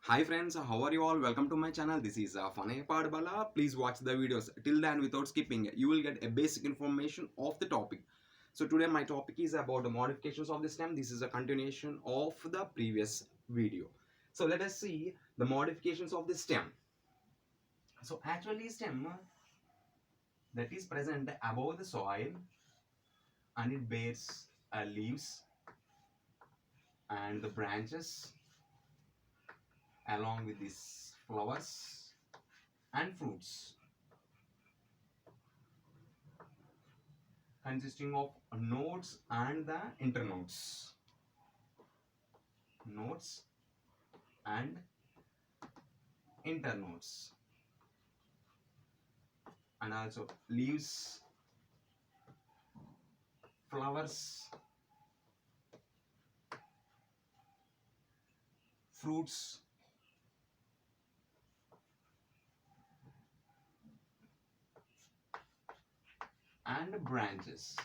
Hi friends, how are you all? Welcome to my channel. This is Fanay Padbala. Please watch the videos till then without skipping. You will get a basic information of the topic. So today my topic is about the modifications of the stem. This is a continuation of the previous video. So let us see the modifications of the stem. So actually stem that is present above the soil and it bears leaves and the branches along with these flowers and fruits, consisting of nodes and the internodes. Nodes and internodes, and also leaves, flowers, fruits, and branches.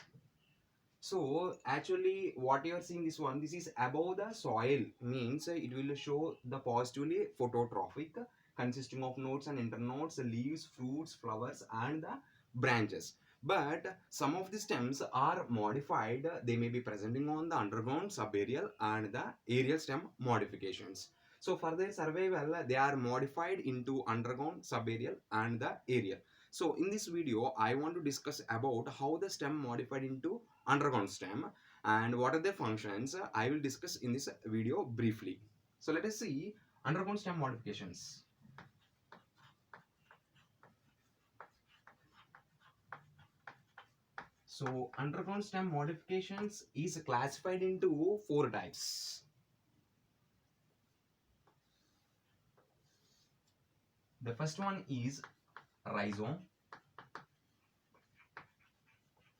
So actually what you are seeing, this is above the soil, means it will show the positively phototrophic, consisting of nodes and internodes, leaves, fruits, flowers and the branches. But some of the stems are modified. They may be presenting on the underground, subaerial and the aerial stem modifications. So for their survival they are modified into underground, subaerial and the aerial. So in this video I want to discuss about how the stem modified into underground stem and what are the functions. I will discuss in this video briefly. So let us see underground stem modifications. So underground stem modifications is classified into four types. The first one is rhizome,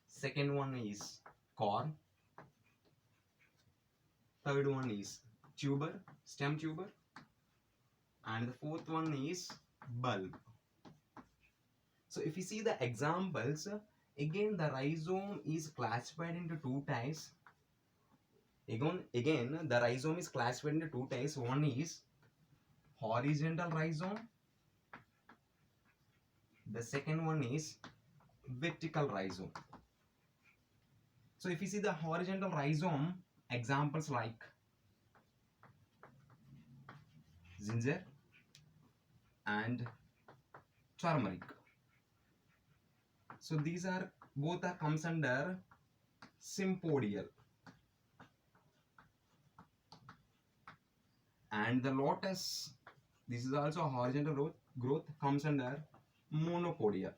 second one is corm, third one is tuber, stem tuber, and the fourth one is bulb. So if you see the examples, again the rhizome is classified into two types. Again the rhizome is classified into two types. One is horizontal rhizome, the second one is vertical rhizome. So if you see the horizontal rhizome, examples like ginger and turmeric. So these are both are comes under sympodial, and the lotus, this is also a horizontal growth comes under monopodial.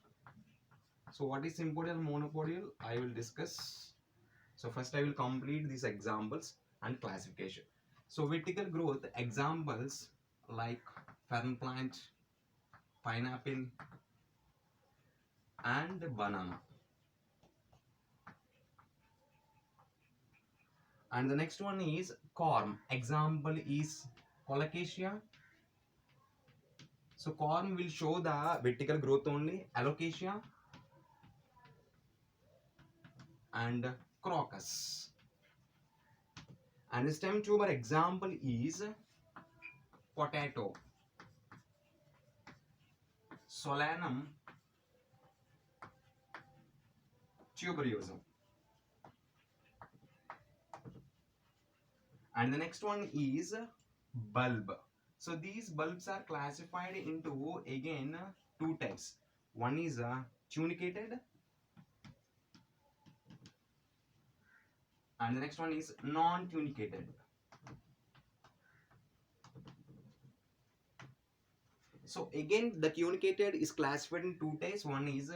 So what is sympodial, monopodial, I will discuss. So first I will complete these examples and classification. So vertical growth examples like fern plant, pineapple and banana. And the next one is corm. Example is colocasia. So corm will show the vertical growth only. Alocasia and crocus. And the stem tuber example is potato, solanum tuberosum. And the next one is bulb. So these bulbs are classified into again two types. One is tunicated and the next one is non-tunicated. So again the tunicated is classified in two types. One is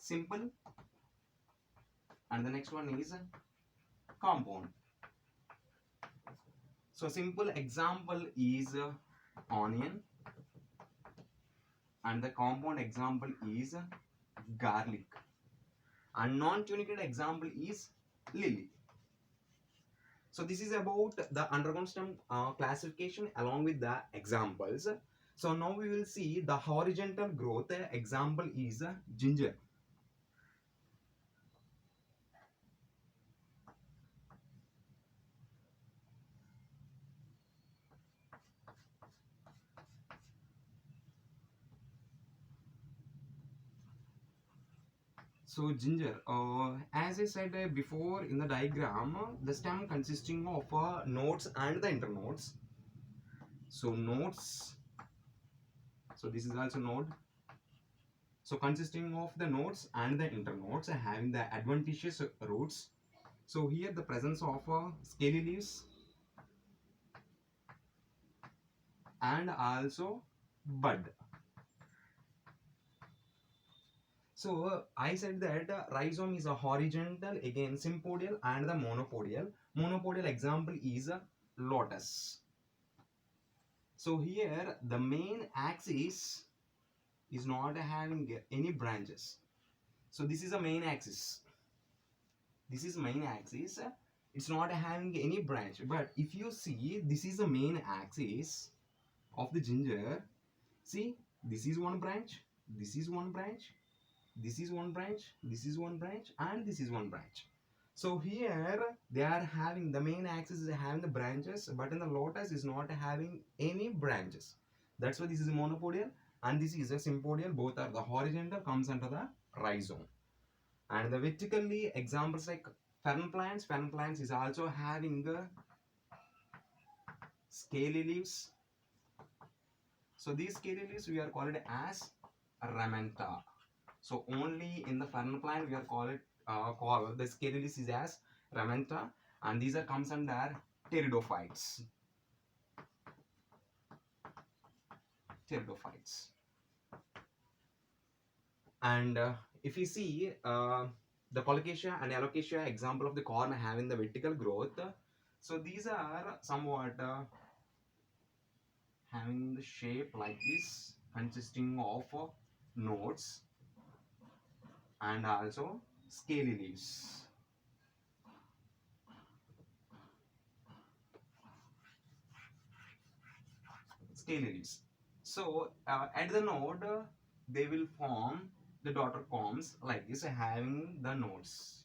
simple and the next one is compound. So simple example is onion and the compound example is garlic, and non-tunicated example is lily. So this is about the underground stem classification along with the examples. So now we will see the horizontal growth. Example is ginger. So ginger, as I said before in the diagram, the stem consisting of nodes and the internodes. So nodes, so this is also node. So consisting of the nodes and the internodes having the adventitious roots. So here the presence of scaly leaves and also bud. So I said that rhizome is a horizontal, again sympodial and the monopodial. Monopodial example is lotus. So here the main axis is not having any branches. So this is a main axis. This is main axis. It's not having any branch. But if you see, this is the main axis of the ginger. See, this is one branch. This is one branch. This is one branch. This is one branch, and this is one branch. So here they are having the main axis is having the branches, but in the lotus is not having any branches. That's why this is a monopodial and this is a sympodial. Both are the horizontal comes under the rhizome. And the vertically examples like fern plants. Fern plants is also having scaly leaves. So these scaly leaves we are called as ramenta. So only in the fern plant we are call the scaly leaves is as ramenta, and these are comes under pteridophytes. Pteridophytes. And if you see the colocasia and alocasia example of the corn having the vertical growth, so these are somewhat having the shape like this, consisting of nodes and also scaly leaves. Scaly leaves. So at the node, they will form the daughter combs like this, having the nodes.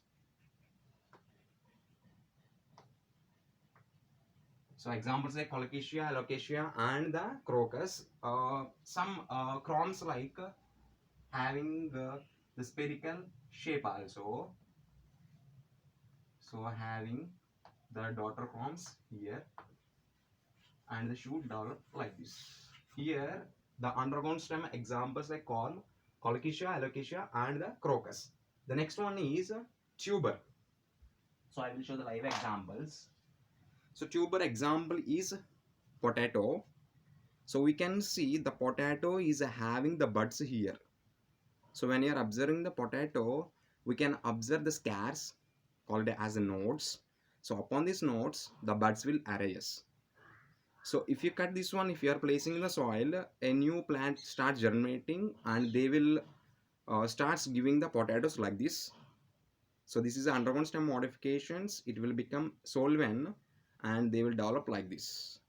So examples like colocasia, alocasia, and the crocus. Some crowns like having the spherical shape also. So having the daughter combs here, and the shoot develop like this. Here the underground stem examples like corn, colocasia, alocasia, and the crocus. The next one is tuber. So I will show the live examples. So tuber example is potato. So we can see the potato is having the buds here. So when you are observing the potato, we can observe the scars called as nodes. So upon these nodes, the buds will arise. So if you cut this one, if you are placing in the soil, a new plant starts germinating and they will starts giving the potatoes like this. So this is underground stem modifications. It will become solven and they will develop like this.